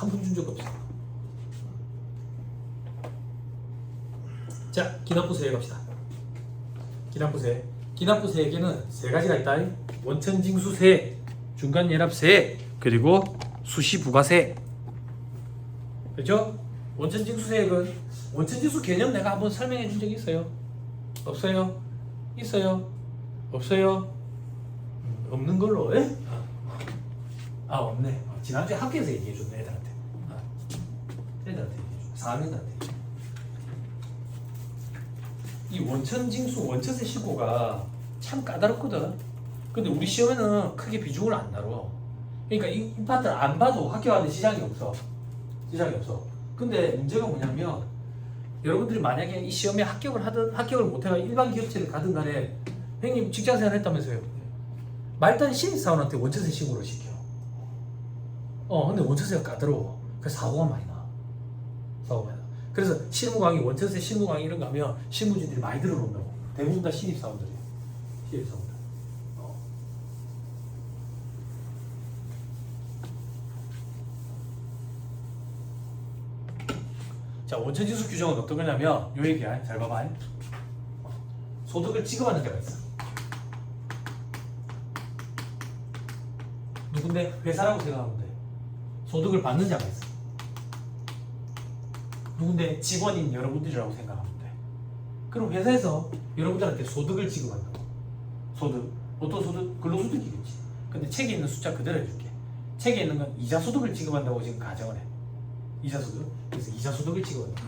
푼 준 적 없어. 자, 기납부세에 갑시다. 기납부세. 기납부세에게는 세 가지가 있다. 원천징수세, 중간연합세, 그리고 수시부가세. 그렇죠? 원천징수세액은 원천징수 개념 내가 한번 설명해 준 적이 있어요? 없어요? 있어요? 없어요? 없는 걸로. 에? 없네. 지난주에 학교에서 얘기해 줬네, 애들한테. 애들한테 얘기해 줘. 4학년들한테. 이 원천징수, 원천세 신고가 참 까다롭거든. 근데 우리 시험에는 크게 비중을 안 다뤄. 그러니까 이 파트를 안 봐도 학교 가는 지장이 없어. 지장이 없어. 근데 문제가 뭐냐면 여러분들이 만약에 이 시험에 합격을 하든 합격을 못해가 일반 기업체를 가든 간에 형님 직장생활 했다면서요. 말단 신입사원한테 원천세 신고를 시켜. 근데 원천세가 까다로워. 그래서 사고가 많이 나. 사고가 많이 나. 그래서 실무 강의, 원천세 실무 강의 이런 거 하면 실무진들이 많이 들어놓는다고. 대부분 다 신입사원들이에요. 신입사원들. 자, 원천징수 규정은 어떤 거냐면 요 얘기야. 잘 봐봐. 소득을 지급하는 데가 있어. 누군데? 회사라고 생각하면 돼. 소득을 받는 자가 있어. 누군데? 직원인 여러분들이라고 생각하면 돼. 그럼 회사에서 여러분들한테 소득을 지급한다고. 소득. 어떤 소득? 근로소득이겠지. 근데 책에 있는 숫자 그대로 해줄게. 책에 있는 건 이자소득을 지급한다고 지금 가정을 해. 이자소득. 그래서 이자소득을 지급한다.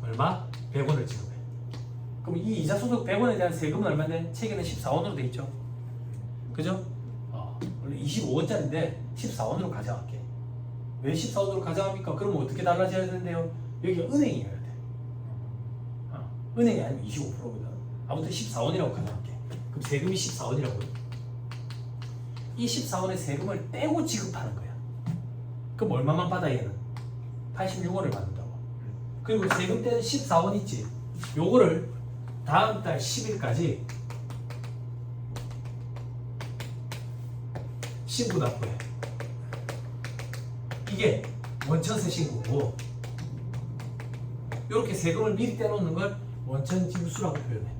얼마? 100원을 지급해. 그럼 이 이자소득 100원에 대한 세금은 얼마인데? 책에는 14원으로 돼 있죠. 그죠? 원래 25원짜리인데 14원으로 가져갈게. 왜 14원으로 가져갑니까? 그러면 어떻게 달라져야 되는데요? 여기가 은행이어야 돼. 은행이 아니면 25%거든. 아무튼 14원이라고 가져갈게. 그럼 세금이 14원이라고요. 이 14원의 세금을 떼고 지급하는 거야. 그럼 얼마만 받아 얘는? 86원을 받는다고. 그리고 세금 떼는 14원 있지? 요거를 다음 달 10일까지 신고 납부해. 이게 원천세 신고고, 이렇게 세금을 미리 떼놓는 걸 원천징수라고 표현해.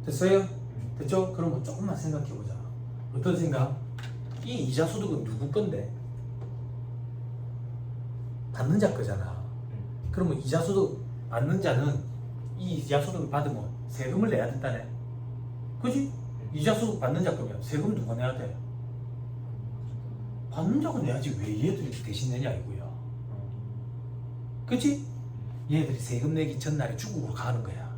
됐어요? 됐죠? 그러면 조금만 생각해보자. 어떤 생각? 이 이자소득은 누구 건데? 받는 자 거잖아. 그러면 이자소득 받는 자는 이 이자소득을 받으면 세금을 내야 된다네. 그지? 이자소득 받는 자 거면 세금을 누가 내야 돼? 받는 자가 내야지 왜 얘들이 대신 내냐 이거야. 그치? 얘들이 세금 내기 전날에 중국으로 가는 거야.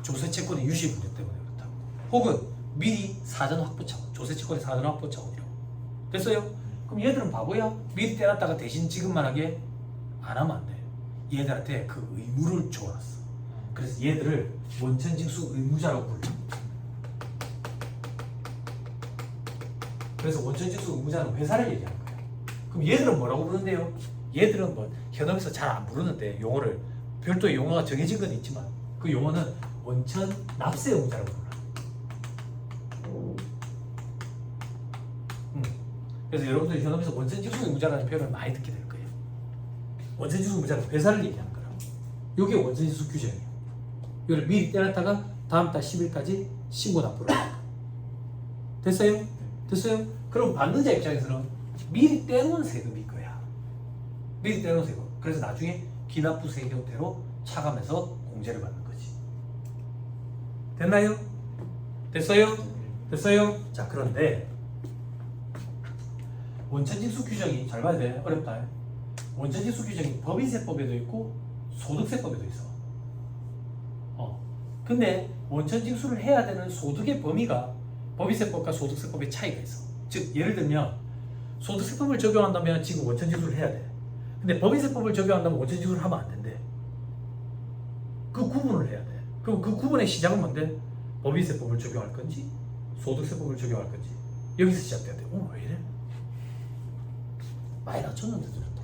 조세채권의 유시 문제 때문에 그렇다고. 혹은 미리 사전 확보 차원, 조세채권의 사전 확보 차원이라고. 됐어요? 그럼 얘들은 바보야? 미리 떼놨다가 대신 지급만 하게 안 하면 안 돼. 얘들한테 그 의무를 줘놨어. 그래서 얘들을 원천징수 의무자라고 불러. 그래서 원천징수 의무자는 회사를 얘기하는 거야. 그럼 얘들은 뭐라고 부르는데요? 얘들은 뭐 현업에서 잘 안 부르는데 용어를, 별도의 용어가 정해진 건 있지만 그 용어는 원천 납세 의무자라고 불러. 그래서 여러분들 현업에서 원천징수 의무자라는 표현을 많이 듣게 될 거예요. 원천징수 의무자는 회사를 얘기하는 거라고. 이게 원천징수 규정이에요. 이걸 미리 떼놨다가 다음 달 10일까지 신고 납부를 합니다. 됐어요? 됐어요? 그럼 받는 자 입장에서는 미리 떼놓은 세금일 거야. 미리 떼놓은 세금. 그래서 나중에 기납부세 형태로 차감해서 공제를 받는 거지. 됐나요? 됐어요? 됐어요? 자, 그런데 원천징수 규정이 잘 봐야 돼. 어렵다. 원천징수 규정이 법인세법에도 있고 소득세법에도 있어. 근데 원천징수를 해야 되는 소득의 범위가 법인세법과 소득세법의 차이가 있어. 즉 예를 들면 소득세법을 적용한다면 지금 원천징수를 해야 돼. 근데 법인세법을 적용한다면 원천징수를 하면 안 된대. 그 구분을 해야 돼. 그럼 그 구분의 시작은 뭔데? 법인세법을 적용할 건지 소득세법을 적용할 건지 여기서 시작돼야 돼. 왜 이래? 많이 낮췄는데 들었다.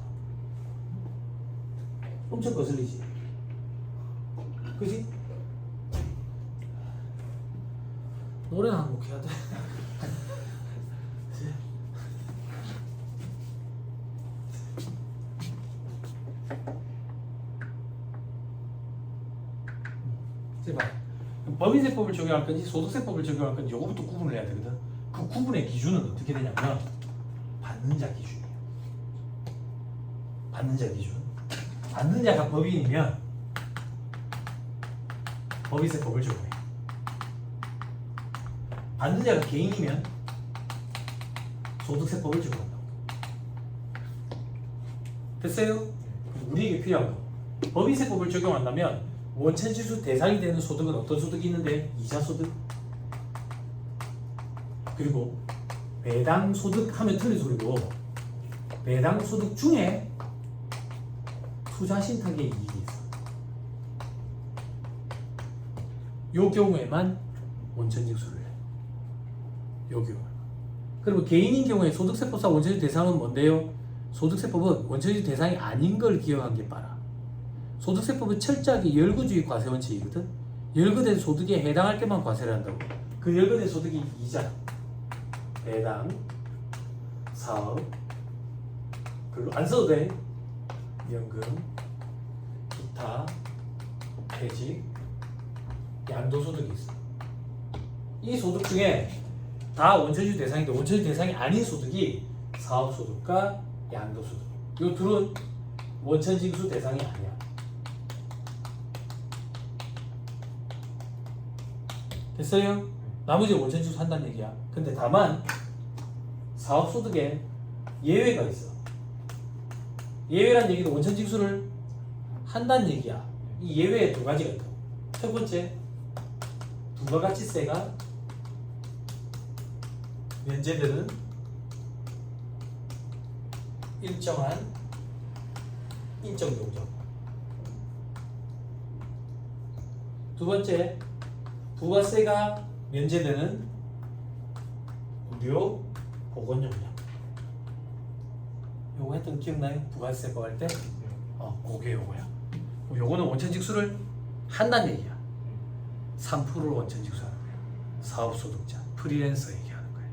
엄청 거슬리지? 그지? 노래는 한 곡 해야 돼. 제발. 법인세법을 적용할 건지 소득세법을 적용할 건지 요거부터 구분을 해야 되거든. 그 구분의 기준은 어떻게 되냐면 받는 자 기준이에요. 받는 자 기준. 받는 자가 법인이면 법인세법을 적용해. 받는 자가 개인이면 소득세법을 적용한다고. 됐어요? 우리에게 필요한 거. 법인세법을 적용한다면 원천지수 대상이 되는 소득은 어떤 소득이 있는데? 이자소득. 그리고 배당소득 하면 틀린 소리고 배당소득 중에 투자신탁의 이익이 있어. 요 경우에만 원천징수를 해. 요 경우에. 그리고 개인인 경우에 소득세법상 원천징수 대상은 뭔데요? 소득세법은 원천징수 대상이 아닌 걸 기억한 게 빠라. 소득세법은 철저하게 열거주의 과세원칙이거든. 열거된 소득에 해당할 때만 과세를 한다고. 그 열거된 소득이 이자, 배당, 사업, 별로 안 써도 돼. 연금, 기타, 퇴직, 양도소득이 있어. 이 소득 중에 다 원천징수 대상인데 원천징수 대상이 아닌 소득이 사업소득과 양도소득. 이 둘은 원천징수 대상이 아니야. 됐어요? 나머지 원천징수 한다는 얘기야. 근데 다만 사업소득에 예외가 있어. 예외란 얘기는 원천징수를 한다는 얘기야. 이 예외에 두 가지가 있고, 첫 번째, 부가가치세가 면제되는 일정한 인적 용적. 두 번째, 부가세가 면제되는 무료 보건 용량. 요거 했던 거 기억나요? 부가세법 할 때? 그게 요거야. 요거는 원천징수를 한다는 얘기야. 3%를 원천징수하는 거야. 사업소득자, 프리랜서 얘기하는 거야.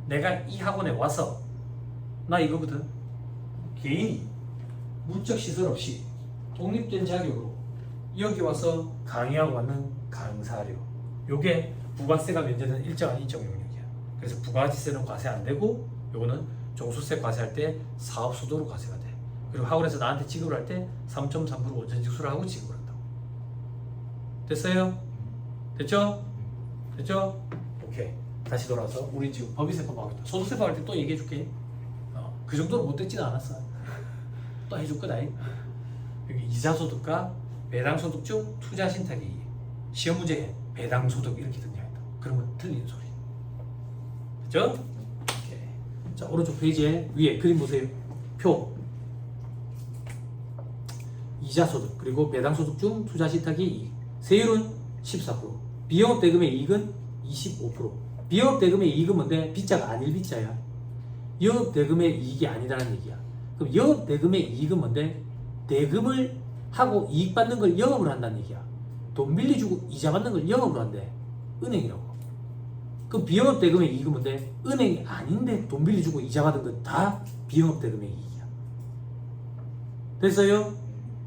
내가 이 학원에 와서 나 이거거든. 개인이 문적 시설 없이 독립된 자격으로 여기 와서 강의하고 받는 강사료. 요게 부가세가 면제되는 일정한 인적 용역이야. 그래서 부가가치세는 과세 안 되고 요거는 종소세 과세할 때 사업소득으로 과세가 돼. 그리고 학원에서 나한테 지급을 할 때 3.3% 원천징수를 하고 지급을 한다고. 됐어요? 됐죠? 됐죠? 오케이. 다시 돌아와서 우리 지금 법인세법 하고 있다. 소득세법 할 때 또 얘기해 줄게. 그 정도로 못 됐지는 않았어. 또 해줄 거다. 여기 이자소득과 배당소득 중 투자신탁이 시험 문제에 배당소득 이렇게 등장했다. 그러면 틀린 소리. 됐죠? 오케이. 자, 오른쪽 페이지에 위에 그림 보세요. 표. 이자소득 그리고 배당소득 중 투자신탁의 이익. 세율은 14%. 비영업대금의 이익은 25%. 비영업대금의 이익은 뭔데? 빚자가 아닐 빚자야. 영업대금의 이익이 아니라는 얘기야. 그럼 영업대금의 이익은 뭔데? 대금을 하고 이익 받는 걸 영업을 한다는 얘기야. 돈 빌려주고 이자 받는 걸 영업을 한대. 은행이라고. 그럼 비영업대금의 이익은 뭔데? 은행이 아닌데 돈 빌려주고 이자 받은 건 다 비영업대금의 이익이야. 됐어요?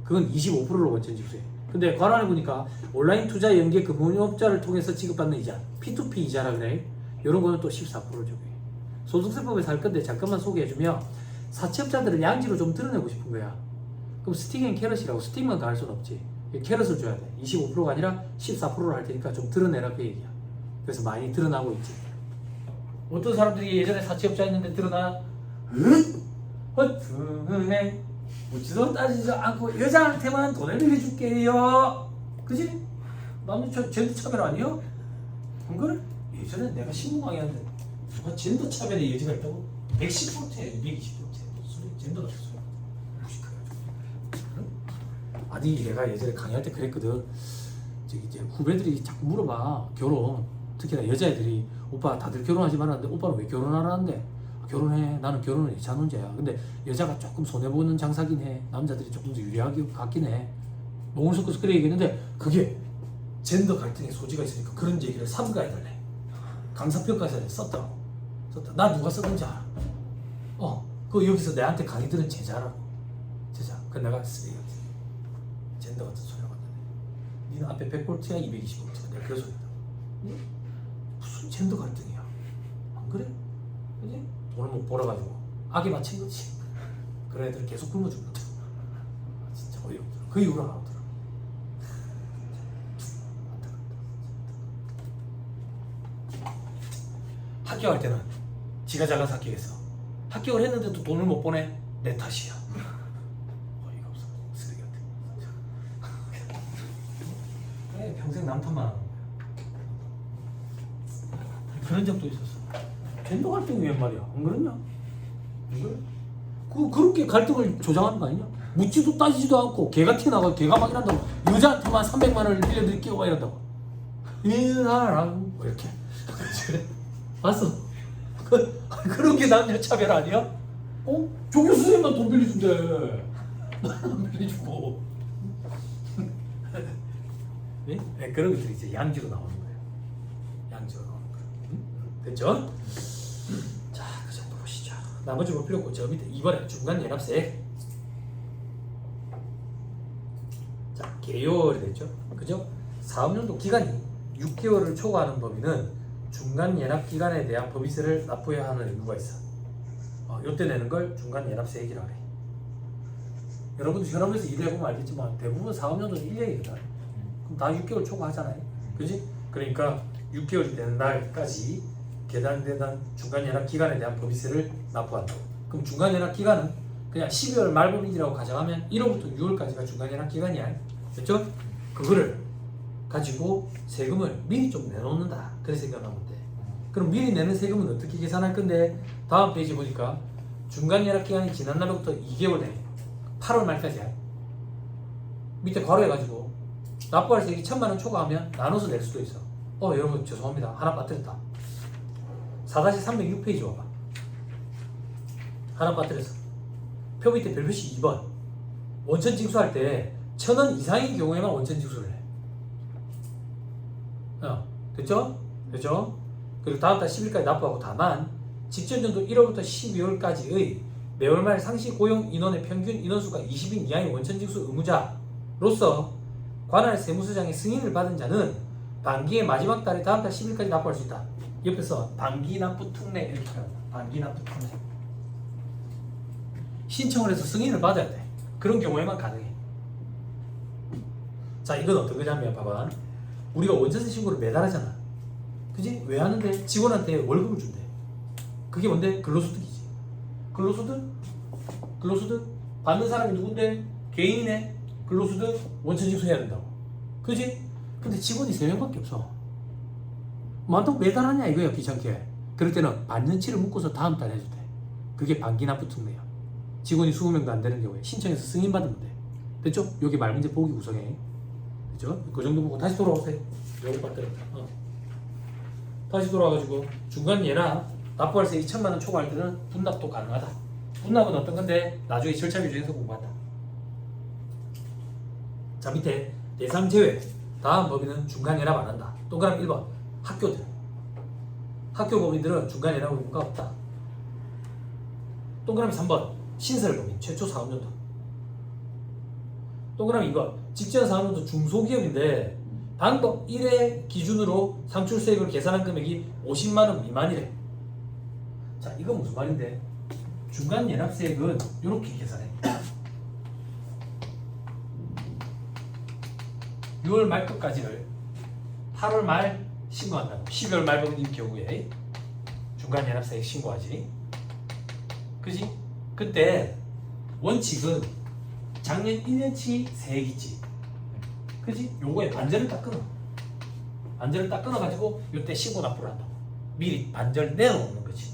그건 25%로 원천징수해. 근데 관한에 보니까 온라인 투자 연계 금융업자를 통해서 지급받는 이자, P2P 이자라 그래. 이런 거는 또 14%를 적용해. 소득세법에서 할 건데 잠깐만 소개해주면 사채업자들을 양지로 좀 드러내고 싶은 거야. 그럼 스틱 앤 캐럿이라고 스틱만 가할 수는 없지. 캐럿을 줘야 돼. 25%가 아니라 14%를 할 테니까 좀 드러내라 그 얘기야. 그래서 많이 드러나고 있지. 어떤 사람들이 예전에 사채업자였는데 드러나? 허튼해. 묻지도 따지지 않고 여자한테만 돈을 빌려줄게요. 그지? 나는 젠더 차별 아니요? 그걸 예전에 내가 신문 강의하는데 누가 젠더 차별의 여지가 있다고? 110%야, 220%. 무슨 젠더 같은 소리. 무식해가지고. 아니 내가 예전에 강의할 때 그랬거든. 저기 이제 후배들이 자꾸 물어봐. 결혼. 특히나 여자애들이 오빠 다들 결혼하지 말았는데 오빠는 왜 결혼하라는데? 결혼해. 나는 결혼은 2차 논제야. 근데 여자가 조금 손해보는 장사긴 해. 남자들이 조금 더 유리하게 같긴 해. 농을 섞어서 그래 얘기했는데 그게 젠더 갈등의 소지가 있으니까 그런 얘기를 삼가해달래. 강사평가서에 썼더라고. 나 누가 썼는지 알아. 그 여기서 내한테 강의 들은 제자라고. 제자. 그 내가 쓰레기 젠더 같은 소리 하고 있는데 니는 앞에 100볼트야 220볼트야. 내가 그 소리다. 무슨 젠더 갈등이야. 안 그래? 그지? 돈을 못 벌어가지고 악에 맞힌 거지. 그런 애들 계속 굶어주는 거야. 진짜 어이없더라. 그 이후로 안 하더라. 합격할 때는 지가 잘나서 합격했어. 합격을 했는데도 돈을 못 보내? 내 탓이야. 어이가 없어. 쓰레기 같아. 그래, 평생 남 탓만 하는 거야. 그런 적도 있었어. 젠더 갈등이 웬 말이야? 안 그랬냐? 안 그래? 그렇게 갈등을 조장하는 거 아니냐? 묻지도 따지지도 않고 개가 튀어나가 개가 막 이런다고 여자한테만 300만 원을 빌려드릴게요 막 이런다고 이나라고 이렇게 봤어? 그런 게 남녀 차별 아니야? 조교 선생님만 돈 빌려준대. 나는 빌려주고. 네? 그런 것들이 이제 양지로 나오는 거예요. 양지로 나오는 거예요. 됐죠? 자, 그 정도 보시죠. 나머지 볼 필요 없고 저 밑에 2번에 중간 연합세. 자, 개요일이 됐죠? 그죠? 사업연도 기간이 6개월을 초과하는 범위는 중간 연합 기간에 대한 법인세를 납부해야 하는 의무가 있어. 요때 내는 걸 중간 연합세액이라고 해. 여러분도 현업에서 일을 해보면 알겠지만 대부분 사업연도는 1년이거든. 그럼 다 6개월 초과하잖아요. 그지? 그러니까 6개월이 되는 날까지 계산되는 중간 연합 기간에 대한 법인세를 납부한다. 그럼 중간 연합 기간은 그냥 12월 말범위라고 가정하면 1월부터 6월까지가 중간 연합 기간이야. 됐죠? 그거를 가지고 세금을 미리 좀 내놓는다. 그렇게 생각하면 돼. 그럼 미리 내는 세금은 어떻게 계산할 건데? 다음 페이지 보니까 중간 연합 기간이 지난 날부터 2개월 내 8월 말까지야. 밑에 괄호해가지고 납부할 세액이 1,000만 원 초과하면 나눠서 낼 수도 있어. 여러분 죄송합니다. 하나 빠뜨렸다. 4-306페이지 와봐. 하나 빠뜨렸어. 표 밑에 별표시 2번. 원천 징수할 때 1,000원 이상인 경우에만 원천 징수를 해. 됐죠? 됐죠? 그리고 다음 달 10일까지 납부하고 다만 직전년도 1월부터 12월까지의 매월 말 상시 고용 인원의 평균 인원수가 20인 이하의 원천징수 의무자로서 관할 세무서장의 승인을 받은 자는 반기의 마지막 달에 다음 달 10일까지 납부할 수 있다. 옆에서 반기 납부 특례 이렇게 합니다. 반기 납부 특례. 신청을 해서 승인을 받아야 돼. 그런 경우에만 가능해. 자, 이건 어떤 거냐면 봐봐. 우리가 원천세 신고를 매달 하잖아. 그지? 왜 하는데? 직원한테 월급을 준대. 그게 뭔데? 근로소득이지. 근로소득 받는 사람이 누군데? 개인이네. 근로소득 원천징수해야 된다고. 그지? 근데 직원이 3명밖에 없어. 많다고 매달 하냐 이거야, 귀찮게. 그럴 때는 반년치를 묶어서 다음 달에 해도 돼. 그게 반기납부 특례야. 직원이 20명도 안 되는 경우에 신청해서 승인받으면 돼. 됐죠? 여기 말문제 보기 구성해. 됐죠? 그 정도 보고 다시 돌아오세요. 요거 빠뜨렸다. 다시 돌아와가지고 중간 예나 납부할 세 2,000만 원 초과할 때는 분납도 가능하다. 분납은 어떤 건데 나중에 절차 규정에서 공부한다. 자, 밑에 대상 제외 다음 법인은 중간 연합 안 한다. 동그라미 1번 학교들. 학교 법인들은 중간 연합 의무가 없다. 동그라미 3번 신설 법인 최초 사업연도. 동그라미 2번 직전 사업연도 중소기업인데 방법 1의 기준으로 상출세액을 계산한 금액이 50만 원 미만이래. 자, 이건 무슨 말인데? 중간 연합세액은 이렇게 계산해. 6월 말까지를 8월 말 신고한다. 12월 말범인 경우에 중간 연합세액 신고하지. 그지? 그때 원칙은 작년 1년치 세액 있지. 그지? 요거에 반절을 딱 끊어. 반절을 딱 끊어가지고 요때 신고 납부를 한다고. 미리 반절 내놓는 거지.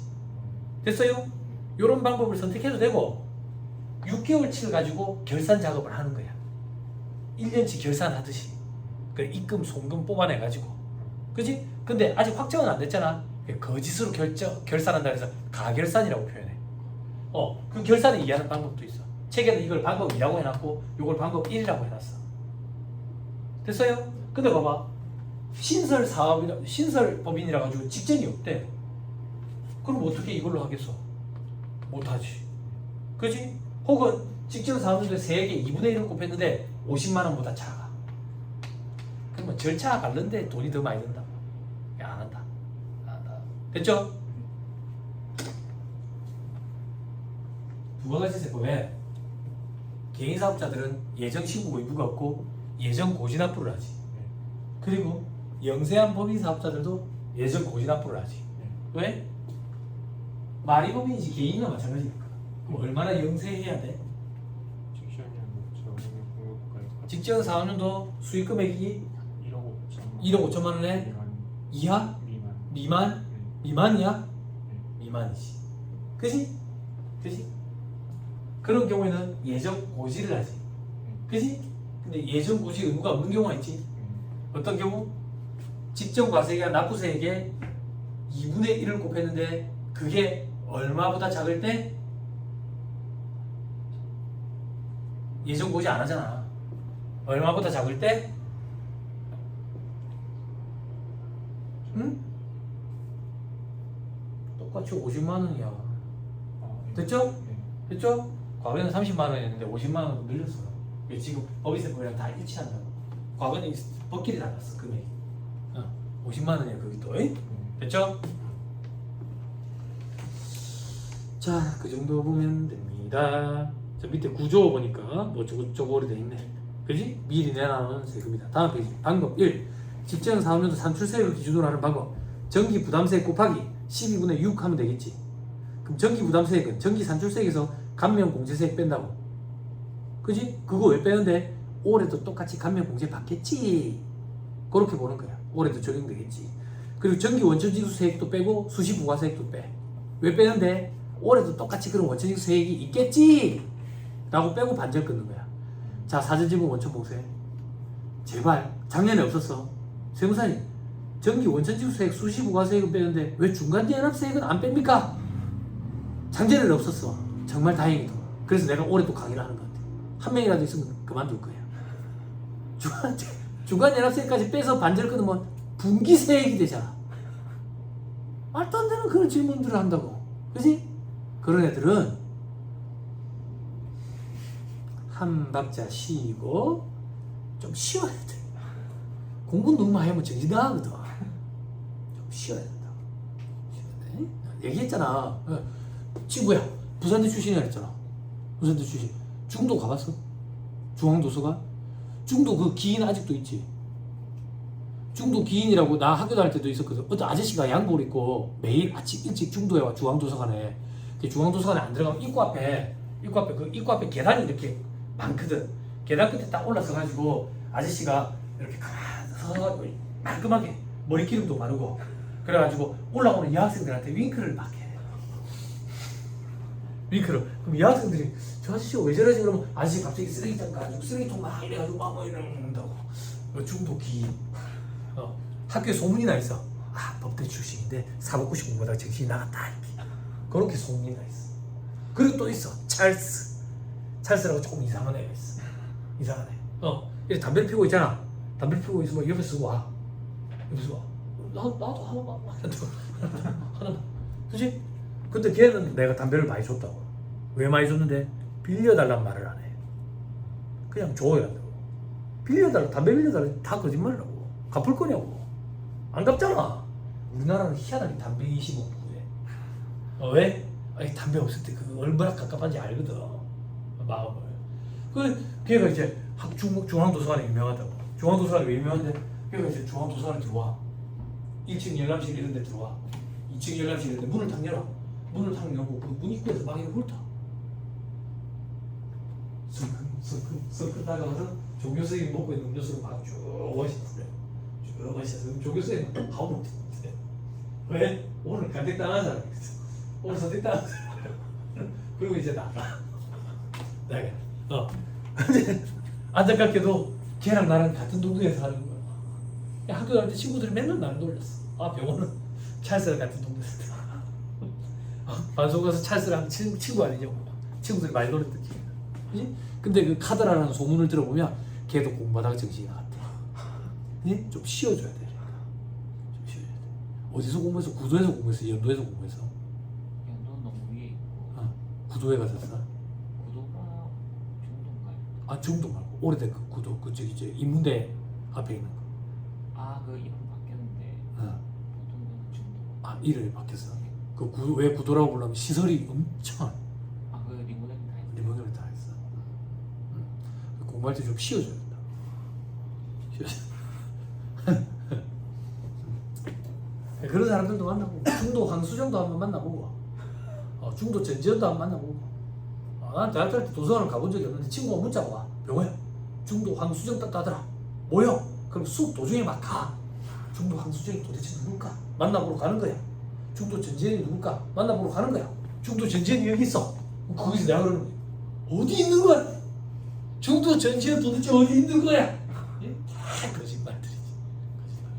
됐어요? 요런 방법을 선택해도 되고 6개월치를 가지고 결산 작업을 하는 거야. 1년치 결산하듯이. 그 입금, 송금 뽑아내가지고. 그지? 근데 아직 확정은 안 됐잖아. 거짓으로 결산한다 해서 가결산이라고 표현해. 그 결산을 이해하는 방법도 있어. 책에는 이걸 방법 2라고 해놨고 요걸 방법 1이라고 해놨어. 됐어요? 근데 봐봐. 신설 사업이라 신설 법인이라 가지고 직전이 없대. 그럼 어떻게 이걸로 하겠어? 못하지. 그지? 혹은 직전 사업인데 세액에 2분의 1을 곱했는데 50만 원보다 작아. 그러면 절차가 다른데 돈이 더 많이 든다. 안 한다. 안 한다. 됐죠? 부가가치세법에 개인 사업자들은 예정 신고 의무가 없고 예정 고지 납부를 하지. 그리고 영세한 법인 사업자들도 예정 고지 납부를 하지. 왜? 말이 법인이지 개인이나 마찬가지니까. 그럼 얼마나 영세해야 돼? 직전 사업년도 수익 금액이 1억 5천만 원에 이하? 미만? 미만이야? 미만이지. 그지? 그지? 그런 경우에는 예정 고지를 하지. 그지? 근데 예정 고지 의무가 없는 경우가 있지. 어떤 경우? 직전 과세가 납부세액에 2분의 1을 곱했는데 그게 얼마보다 작을 때 예정 고지 안 하잖아. 얼마보다 작을 때? 응? 똑같이 50만 원이야. 됐죠? 됐죠? 과거에는 30만 원이었는데 50만 원으로 늘렸어. 지금 법인세법이랑 다 일치한다고. 과거는 법끼리 달랐어 금액이. 50만 원이야 그게 또. 됐죠? 자, 그 정도 보면 됩니다. 자, 밑에 구조 보니까 뭐 저거로 돼 있네. 그지? 미리 내놔놓은 세금이다. 다음 페이지. 방법 1. 직전 사업년도 산출세액을 기준으로 하는 방법. 전기 부담세액 곱하기 12분의 6 하면 되겠지. 그럼 전기 부담세액은 전기 산출세액에서 감면공제세액 뺀다고. 그지? 그거 왜 빼는데? 올해도 똑같이 감면공제 받겠지. 그렇게 보는 거야. 올해도 적용되겠지. 그리고 전기 원천징수세액도 빼고 수시부가세액도 빼. 왜 빼는데? 올해도 똑같이 그런 원천징수세액이 있겠지. 라고 빼고 반절 끊는 거야. 자, 사전지분 원천봉쇄. 제발 작년에 없었어. 세무사님, 전기 원천징수세액 수시부가세액은 빼는데 왜 중간연합세액은 안 뺍니까? 작년에는 없었어. 정말 다행이다. 그래서 내가 올해 또 강의를 하는 것 같아. 한 명이라도 있으면 그만둘 거야. 중간연합세액까지 빼서 반절 끊으면 분기세액이 되잖아. 말도 안 되는 그런 질문들을 한다고. 그지? 그런 애들은 한 박자 쉬고 좀 쉬어야 돼. 공부 너무 많이 하면 정신 나가거든. 좀 쉬어야 된다. 쉬어야 돼. 얘기했잖아. 친구야, 부산대 출신이라 했잖아. 부산대 출신. 중도 가봤어? 중앙도서관? 중도 그 기인 아직도 있지. 중도 기인이라고 나 학교 다닐 때도 있었거든. 어떤 아저씨가 양복을 입고 매일 아침 일찍 중도에 와. 중앙도서관에. 중앙도서관에 안 들어가면 입구 앞에 계단이 이렇게 많거든. 계단 끝에 딱 올라서가지고 아저씨가 이렇게 가만히 서가지고 깔끔하게 머리기름도 바르고 그래가지고 올라오는 여학생들한테 윙크를 막 해. 윙크를. 그럼 여학생들이 저 아저씨가 왜 저러지? 그러면 아저씨 갑자기 쓰레기통 가지고 쓰레기통 막 이래가지고 막 이런다고. 중도기. 학교에 소문이 나 있어. 아, 법대 출신인데 사법고시 공부하다가 정신이 나갔다. 그렇게 소문이 나 있어. 그리고 또 있어. 찰스라고 조금 이상한 애가 있어. 이상한 애. 이렇게 담배를 피우고 있잖아. 담배를 피우고 있으면 옆에서 와. 옆에서 와. 나도 하나만. 그치? 근데 걔는 내가 담배를 많이 줬다고. 왜 많이 줬는데? 빌려달란 말을 안 해. 그냥 줘야 한다고. 담배 빌려달라. 다 거짓말이라고. 갚을 거냐고. 안 갚잖아. 우리나라는 희한하게 담배 25%에. 왜? 아니, 담배 없을 때 그 얼마나 깝깝한지 알거든. 마음을. 걔가 이제 중앙도서관에 유명하다고. 중앙도서관이 왜 유명한데? 걔가 이제 중앙도서관에 들어와. 1층 열람실 이런 데 들어와. 2층 열람실 이런 데 문을 탁 열어. 문을 탁 열고 그 문 입구에서 막 이렇게 훑어. 성큼 다가가서 조교수님 먹고 있는 음료수를 막 쭉 마시는데. 쭉 마시면서 조교수님 아무 못해. 왜? 오늘 간택 당한 사람이 있어. 오늘 선택 당한 사람. 그리고 이제 나가. 근데 안타깝게도 걔랑 나랑 같은 동네에 사는 거야. 학교 다닐 때 친구들이 맨날 나를 놀렸어. 아, 병원은 찰스랑 같은 동네에서. 반송 가서 찰스랑 친구 아니냐고. 친구들이 많이 놀렸듯이. 그치? 근데 그 카드라는 소문을 들어보면 걔도 공부하다가 정신이 나갔대. 좀 쉬어줘야 돼. 어디서 공부해서? 구도에서 공부해서? 연도에서 공부해서? 연도는 너무 위에 있고 구도에 갔었어? 구도가 중도인가요? 아 중도 말고 오래된 그 구도 그 저기 저 인문대 앞에 있는 거. 그 이름 바뀌었는데 보통 거는 중도. 이름이 바뀌었어. 그 왜 구도라고 부르면 시설이 엄청 그 리모델링 다 했어요. 리모델을 다 했어. 공부할 때 좀 쉬어줘야 된다. 그런 사람들도 만나고 중도 황수정도 한번 만나보고 중도 전지현도 한번 만나보고 난 대학 갈 때 도서관을 가본 적이 없는데 친구가 문자가 와. 병호야 중도 황수정 따더라 모여. 그럼 수업 도중에 막 가. 중도 황수정이 도대체 누굴까? 만나보러 가는 거야. 중도 전지현이 누굴까? 만나보러 가는 거야. 중도 전지현이 여기 있어. 거기서 내가 그러는 거야. 어디 있는 거야? 중도 전지현 도대체 어디 있는 거야? 예? 다 거짓말들이지. 거짓말.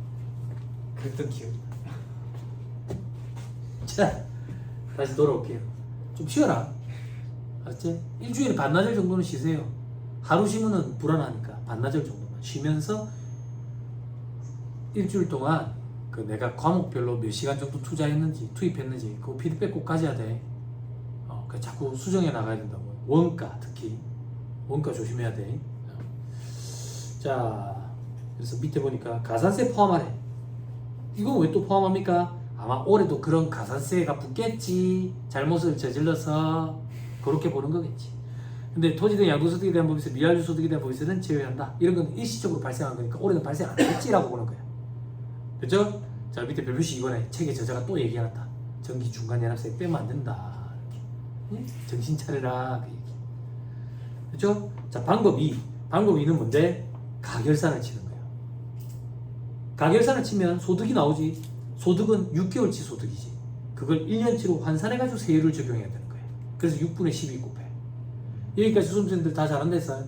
그랬던 기억이 나. 자, 다시 돌아올게요. 좀 쉬어라. 알았지? 일주일에 반나절 정도는 쉬세요. 하루 쉬면은 불안하니까 반나절 정도만 쉬면서 일주일 동안 그 내가 과목별로 몇 시간 정도 투자했는지 투입했는지 그거 피드백 꼭 가져야 돼. 그 자꾸 수정해 나가야 된다고. 원가 특히 원가 조심해야 돼. 자, 그래서 밑에 보니까 가산세 포함하래. 이건 왜 또 포함합니까? 아마 올해도 그런 가산세가 붙겠지. 잘못을 저질러서 그렇게 보는 거겠지. 근데 토지 등 양도소득에 대한 법에서 미완료 소득에 대한 법에서는 제외한다. 이런 건 일시적으로 발생한 거니까 올해는 발생 안 했지라고 보는 거야. 됐죠? 자, 밑에 별표시 이번에 책에 저자가 또 얘기해놨다. 전기 중간 연합세 빼면 안 된다. 이렇게. 응? 정신 차려라. 그 얘기. 됐죠? 자, 방법 2. 방법 2는 뭔데? 가결산을 치는 거야. 가결산을 치면 소득이 나오지. 소득은 6개월치 소득이지. 그걸 1년치로 환산해가지고 세율을 적용해야 되는 거야. 그래서 6분의 12 곱해. 여기까지 수험생들 다 잘한다 했어.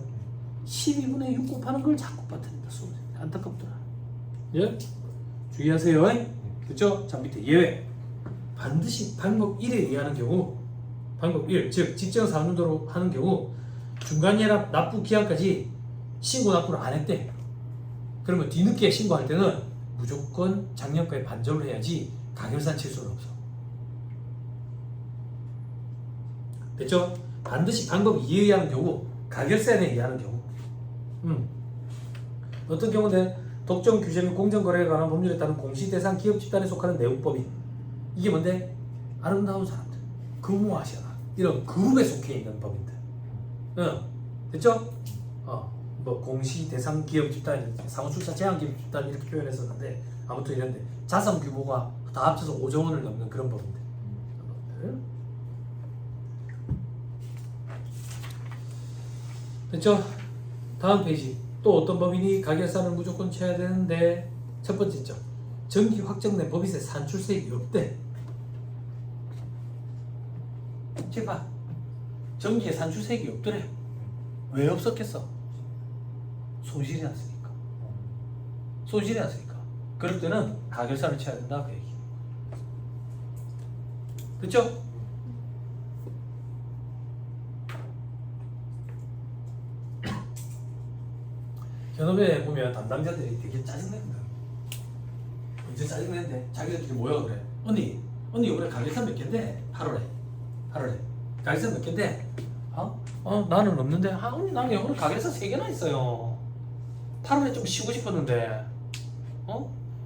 12분의 6 곱하는 걸 자꾸 빠뜨린다. 수험생들. 안타깝더라. 예? 주의하세요. 그렇죠? 자, 밑에 예외. 반드시 방법 1에 의하는 경우 방법 1, 즉 직장 상환도로 하는 경우 중간연합 납부 기한까지 신고 납부를 안 했대. 그러면 뒤늦게 신고할 때는 무조건 작년가에 반전을 해야지 가결산 칠 수는 없어. 됐죠? 반드시 방법 2에 의하는 경우 가결산에 의하는 경우 어떤 경우인데 독점 규제 및 공정거래에 관한 법률에 따른 공시대상 기업 집단에 속하는 내용법인. 이게 뭔데? 아름다운 사람들, 근무하셔라 이런 그룹에 속해 있는 법인들. 됐죠? 뭐 공시대상 기업 집단, 사무출사 제한 기업 집단 이렇게 표현했었는데 아무튼 이런데 자산 규모가 다 합쳐서 5조 원을 넘는 그런 법인들. 됐죠? 다음 페이지. 또 어떤 법인이 가결산을 무조건 쳐야 되는데 첫 번째 점. 정기 확정된 법인세 산출세액이 없대. 제발 정기에 산출세액이 없더래. 왜 없었겠어? 손실이 났으니까. 손실이 났으니까. 그럴 때는 가결산을 쳐야 된다 그 얘기. 됐죠? 현업에 보면 담당자들이 되게 짜증낸다. 언제 짜증내는데 자기들끼리 모여 그래. 언니 이번에 가결산 몇 개인데? 8월에 가결산 몇 개인데? 나는 없는데. 언니 나는 이번에 가결산 3개나 있어요. 8월에 좀 쉬고 싶었는데.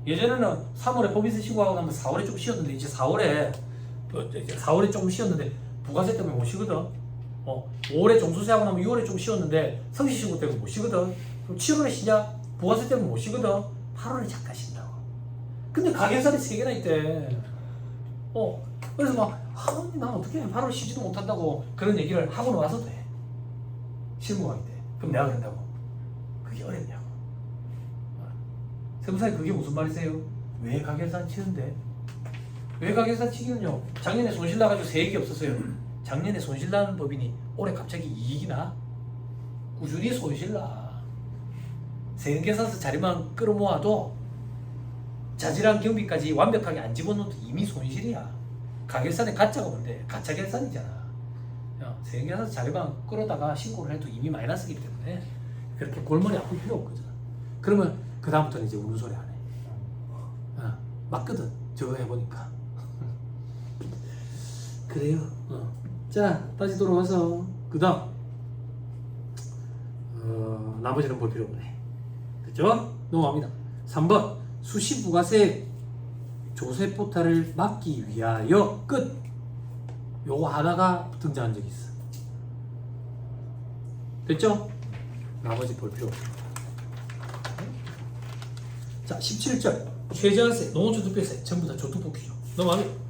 예전에는 3월에 법인세 신고하고 나면 4월에 좀 쉬었는데 이제 4월에 좀 쉬었는데 부가세 때문에 못 쉬거든. 5월에 종소세 하고 나면 6월에 좀 쉬었는데 성시 신고 때문에 못 쉬거든. 그럼 7월에 쉬냐? 부가세 때문에 못 쉬거든. 8월에 잠깐 쉰다고. 근데 가결산이 3개나 있대. 그래서 막 언니 난 어떻게 8월 쉬지도 못한다고 그런 얘기를 하고는 와서 돼. 실무하게 돼. 그럼 내가 그런다고. 그게 어렵냐고. 세무사님 그게 무슨 말이세요? 왜 가결산 치는데? 왜 가결산 치기는요? 작년에 손실 나가지고 세액이 없었어요. 작년에 손실 나는 법인이 올해 갑자기 이익이 나? 꾸준히 손실 나. 세금계산서 자료만 끌어모아도 자질한 경비까지 완벽하게 안 집어넣어도 이미 손실이야. 가결산의 가짜가 뭔데? 가짜 결산이잖아. 세금계산서 자료만 끌어다가 신고를 해도 이미 마이너스이기 때문에 그렇게 골머리 아플 필요 없거든. 그러면 그 다음부터는 이제 우는 소리 안 해. 맞거든. 더 해보니까. 그래요. 자, 다시 돌아와서 그 다음 나머지는 볼 필요 없네. 됐죠? 넘어갑니다. 3번 수시 부가세 조세 포탈을 막기 위하여 끝. 요거 하나가 등장한 적이 있어. 됐죠? 나머지 볼 필요 없어. 자, 17절 최저세, 농어초특별세 전부 다 조특복귀죠. 넘어가요.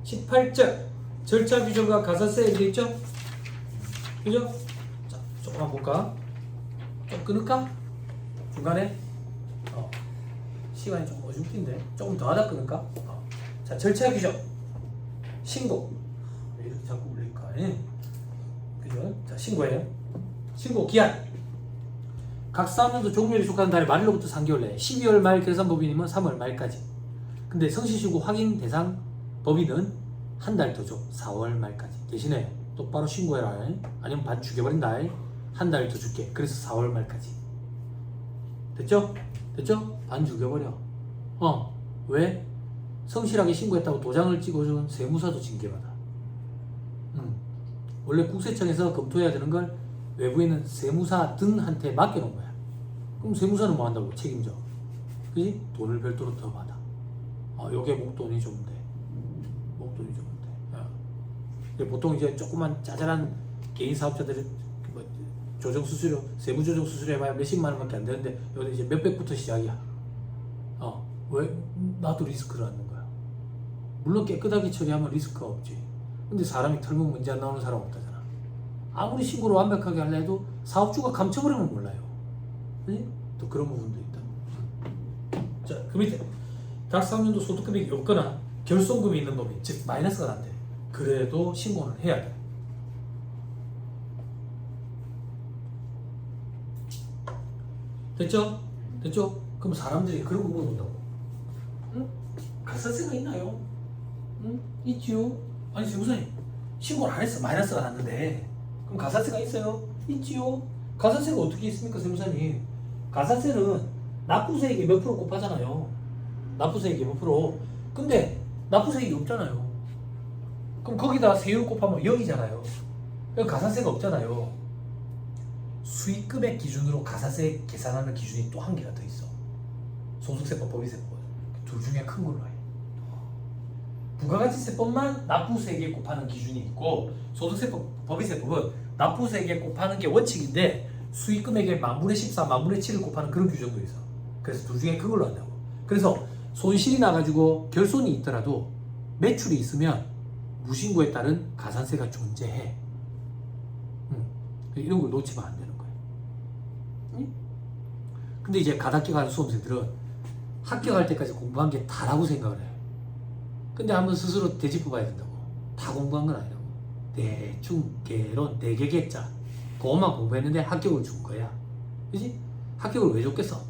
18절 절차 규정과 가산세 이게 있죠? 그죠? 자, 조금만 볼까? 좀 끊을까? 중간에 시간이 좀 어중뛴데 조금 더 하다 끊을까? 자, 절차 규정 신고 왜 이렇게 자꾸 울릴까? 그죠? 자, 신고해요. 신고 기한 각 사업년도 종료일에 속하는 달의 말일로부터 3개월 내에 12월 말 결산법인이면 3월 말까지. 근데 성실시고 확인 대상 법인은 한 달 더 줘. 4월 말까지. 대신에 똑바로 신고해라. 아니면 반 죽여버린다. 한 달 더 줄게. 그래서 4월 말까지. 됐죠? 됐죠? 반 죽여버려. 왜? 성실하게 신고했다고 도장을 찍어준 세무사도 징계받아. 원래 국세청에서 검토해야 되는 걸 외부에 있는 세무사 등한테 맡겨놓은 거야. 그럼 세무사는 뭐 한다고? 책임져. 그지? 돈을 별도로 더 받아. 요게 목돈이 좀 돼. 목돈이 좀 돼. 근데 보통 이제 조그만 짜잘한 개인 사업자들은 뭐 조정 수수료, 세무 조정 수수료 해봐야 몇십만 원밖에 안 되는데 여기 이제 몇백부터 시작이야. 왜? 나도 리스크를 안는 거야. 물론 깨끗하게 처리하면 리스크가 없지. 근데 사람이 털면 문제 안 나오는 사람 없다잖아. 아무리 신고를 완벽하게 하려 해도 사업주가 감춰버리면 몰라요. 그지? 또 그런 부분도 있다. 자, 그 밑에 각 사업년도 소득금액이 없거나 결손금이 있는 법인, 즉 마이너스가 난대. 그래도 신고는 해야 돼. 됐죠? 됐죠? 그럼 사람들이 그런 거 물어본다고. 응? 가산세가 있나요? 응? 있지요? 아니 세무사님 신고를 안 했어. 마이너스가 났는데 그럼 가산세가 있어요? 있지요? 가산세가 어떻게 있습니까 세무사님? 가산세는 납부세액이 몇 프로 곱하잖아요. 납부세액이 몇 프로. 근데 납부세액이 없잖아요. 그럼 거기다 세율 곱하면 0이잖아요. 그럼 가산세가 없잖아요. 수익금액 기준으로 가산세 계산하는 기준이 또 한 개가 더 있어. 소득세법, 법인세법 둘 중에 큰 걸로 해. 부가가치세법만 납부세액에 곱하는 기준이 있고 소득세법, 법인세법은 납부세액에 곱하는 게 원칙인데 수익금액의 만분의 14, 만분의 7을 곱하는 그런 규정도 있어. 그래서 둘 중에 그걸로 한다고. 그래서 손실이 나가지고 결손이 있더라도 매출이 있으면 무신고에 따른 가산세가 존재해. 이런 걸 놓치면 안 되는 거야. 근데 이제 갓학교 가는 수험생들은 합격할 때까지 공부한 게 다라고 생각을 해. 근데 한번 스스로 되짚어 봐야 된다고. 다 공부한 건 아니라고. 대충, 개론, 대개개자 그것만 공부했는데 합격을 준 거야. 그지? 합격을 왜 줬겠어?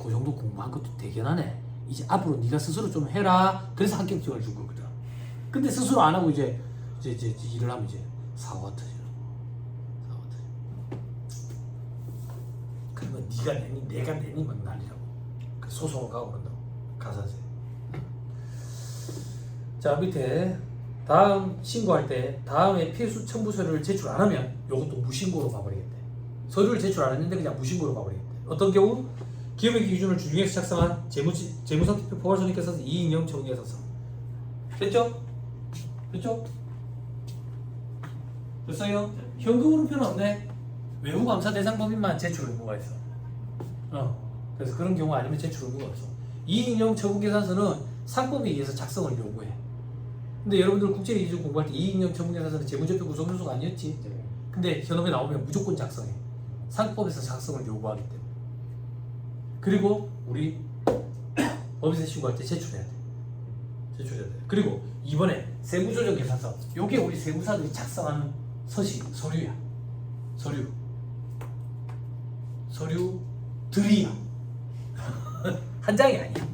그 정도 공부한 것도 대견하네. 이제 앞으로 네가 스스로 좀 해라. 그래서 합격증을 준 거거든. 근데 스스로 안 하고 이제 일을 하면 이제 사고가 터지는 거. 사고가 터지는 거. 그러면 네가 내니 내가 내니 막 난리라고. 소송을 가고 그런다고. 가산세. 자, 밑에 다음 신고할 때 다음에 필수 첨부 서류를 제출 안 하면 이것도 무신고로 가버리겠대. 서류를 제출 안 했는데 그냥 무신고로 가버리겠대. 어떤 경우? 기업의 기준을 주중에서 작성한 재무상태표 포괄손익계산서 이익영 정리계산서. 됐죠? 됐죠? 됐어요? 현금으로 필요 없네. 외부 감사 대상 법인만 제출 의무가 있어. 그래서 그런 경우 아니면 제출 의무가 없어. 이익영 처분계산서는 상법에 의해서 작성을 요구해. 근데 여러분들 국제기준 공부할 때 이익영 처분계산서는 재무제표 구성 요소가 아니었지. 근데 현업에 나오면 무조건 작성해. 상법에서 작성을 요구하기 때문에. 그리고 우리 법인세 신고할 때 제출해야 돼. 제출해야 돼. 그리고 이번에 세무조정계산서. 요게 우리 세무사들이 작성하는 서류야. 서류들이야. 한 장이 아니야.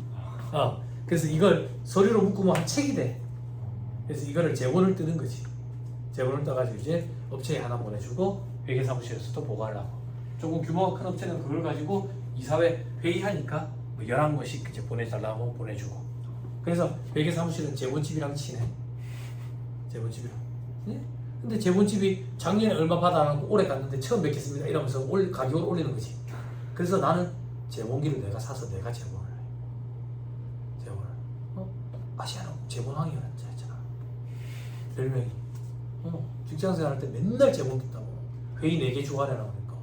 그래서 이걸 서류로 묶으면 한 책이 돼. 그래서 이거를 제본을 뜨는 거지. 제본을 떠가지고 이제 업체에 하나 보내주고 회계사무실에서 또 보고하려고. 조금 규모가 큰 업체는 그걸 가지고 이사회 회의하니까 뭐 11건씩 이제 보내달라고 보내주고. 그래서 회계 사무실은 재본집이랑 친해. 재본집이랑. 네? 근데 재본집이 작년에 얼마 받아놓고 올해 갔는데 처음 뵙겠습니다 이러면서 가격을 올리는 거지. 그래서 나는 재본기를 내가 사서 내가 재본을 해. 재본을. 아시아는 재본왕이었잖아. 별명이. 직장생활 할 때 맨날 재본 듣다고. 회의 4개 주간에 나오니까.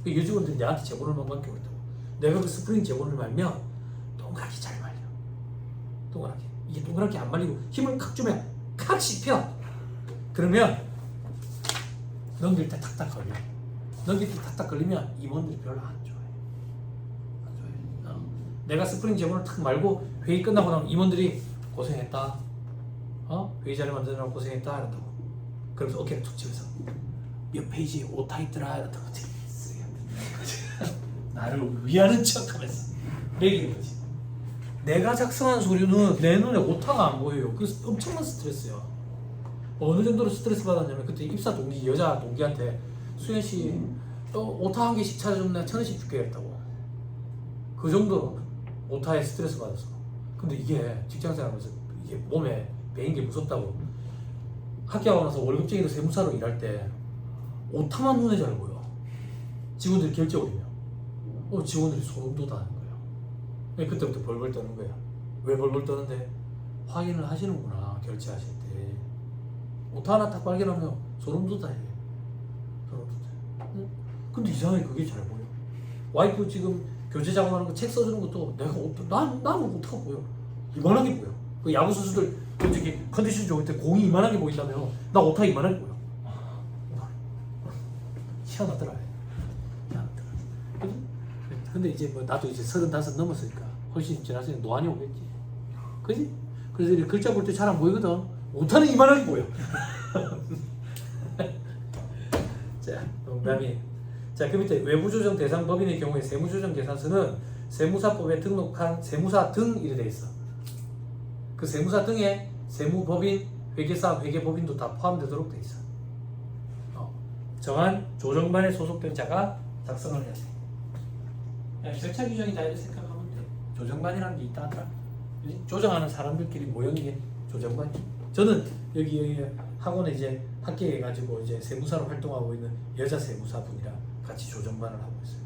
그 여직원들이 내한테 재본을만 맡기고 있다고. 내가 그 스프링 재본을 말면 동그랗게 잘 말려. 동그랗게. 이게 동그랗게 안 말리고 힘을 칵 주면 칵 씹혀. 그러면 넘길 때 탁탁 걸려. 넘길 때 탁탁 걸리면 임원들이 별로 안 좋아해. 안 좋아해. 내가 스프링 재본을 탁 말고 회의 끝나고 나면 임원들이 고생했다. 회의 자료 만드느라고 고생했다. 이런다고. 그러면서 어깨를 툭 치면서 몇 페이지에 오타 있더라. 이런다고. 나를 위하는 척 하면서 매기는 거지. 내가 작성한 서류는 내 눈에 오타가 안 보여요. 그래서 엄청난 스트레스야. 어느 정도로 스트레스 받았냐면 그때 입사 동기 여자 동기한테 수현 씨 오타 1개씩 찾아주면 내가 1,000원씩 줄게 했다고. 그 정도로 오타에 스트레스 받았어. 근데 이게 직장생활하면서 이게 몸에 배인 게 무섭다고. 학교하고 나서 월급쟁이로 세무사로 일할 때 오타만 눈에 잘 보여. 직원들이 결제 올리면 직원들이 소름 돋아하는 거예요. 그때부터 벌벌 떠는 거야. 왜 벌벌 떠는데? 확인을 하시는구나 결제하실 때. 오타 하나 딱 발견하면 소름 돋아야 돼. 소름 돋아. 근데 이상하게 그게 잘 보여. 와이프 지금 교재 작업하는 거 책 써주는 것도 내가 나는 오타가 보여. 이만하게 보여. 그 야구 선수들 저기 컨디션 좋을 때 공이 이만하게 보인다며. 나 오타 이만하게 보여. 희한하더라. 근데 이제 뭐 나도 이제 35 넘었으니까 훨씬 지났으니까 노안이 오겠지. 그지? 그래서 이렇게 글자 볼 때 잘 안 보이거든. 오타는 이만하게 보여. 자, 농담이. 자, 그 밑에 외부조정 대상 법인의 경우에 세무조정 계산서는 세무사법에 등록한 세무사 등 이래 돼 있어. 그 세무사 등에 세무법인, 회계사, 회계법인도 다 포함되도록 돼 있어. 정한 조정반에 소속된 자가 작성을 해야 돼. 절차 규정이 다 이렇게 생각하면 돼. 조정반이라는 게 있다 하더라. 조정하는 사람들끼리 모여는 게 조정반이. 저는 여기 학원에 이제 합격해가지고 이제 세무사로 활동하고 있는 여자 세무사분이랑 같이 조정반을 하고 있어요.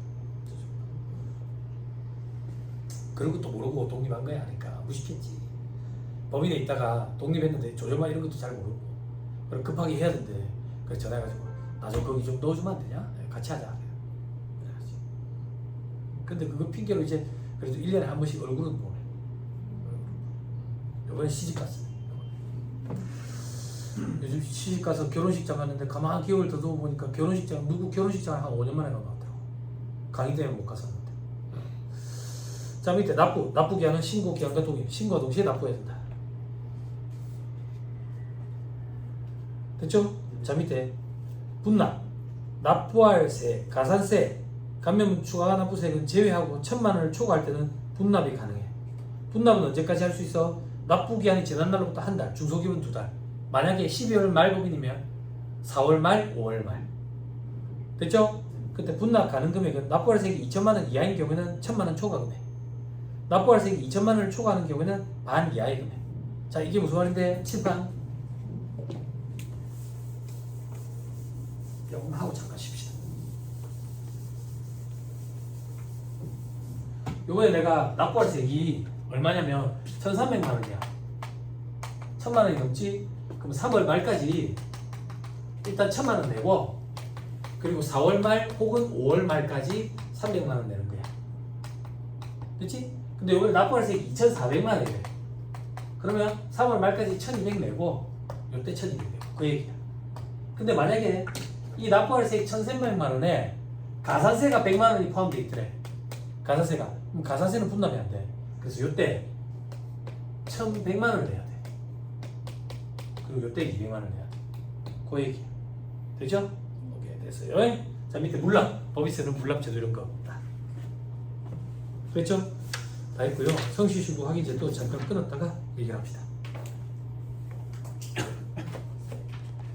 그런 것도 모르고 독립한 거야 하니까 무식했지. 법인에 있다가 독립했는데 조정반 이런 것도 잘 모르고 그럼 급하게 해야 된대. 그래서 전화해가지고 나 좀 거기 좀 넣어주면 안 되냐? 같이 하자. 그래야지. 근데 그거 핑계로 이제 그래도 1년에 한 번씩 얼굴은 보내. 이번에 시집 갔어. 요즘 시집 가서 결혼식장 갔는데 가만히 기억을 더듬어 보니까 결혼식장 누구 결혼식장 한 5년 만에 간 것 같더라고. 강의 때문에 못 갔었는데. 자, 밑에 납부 기한은 신고 기한과 신고와 동시에 납부해야 된다. 됐죠? 자, 밑에 분납, 납부할 세, 가산세, 감면 추가 납부세액은 제외하고 1,000만 원을 초과할 때는 분납이 가능해. 분납은 언제까지 할 수 있어? 납부 기한이 지난 날로부터 한 달, 중소기업은 2달. 만약에 12월 말 법인이면 4월 말, 5월 말. 됐죠? 그때 분납 가능 금액은 납부할 세액이 2천만 원 이하인 경우에는 1,000만 원 초과 금액. 납부할 세액이 2천만 원을 초과하는 경우에는 반 이하의 금액. 자, 이게 무슨 말인데? 칠판. 요거 하고 잠깐 쉽시다. 요번에 내가 납부할 세액이 얼마냐면 1,300만 원이야. 1,000만 원이 넘지? 그럼 3월 말까지 일단 1,000만 원 내고 그리고 4월 말 혹은 5월 말까지 300만 원 내는 거야. 그렇지? 근데 요번에 납부할 세액이 2,400만 원이래. 그러면 3월 말까지 1,200 내고 요때 1,200 내고 그 얘기야. 근데 만약에 이 납부할 세액 1,300만 원에 가산세가 100만 원이 포함되어 있더래. 가산세가. 그럼 가산세는 분납이 안 돼. 그래서 요때 1,100만 원을 내야 돼. 그리고 요때 200만 원을 내야 돼. 그 얘기야. 되죠? 오케이, 됐어요. 자, 밑에 물납. 법인세는 물납제도 이런 거 없다. 그랬죠? 다 했고요. 성실신고 확인제도 잠깐 끊었다가 얘기합시다.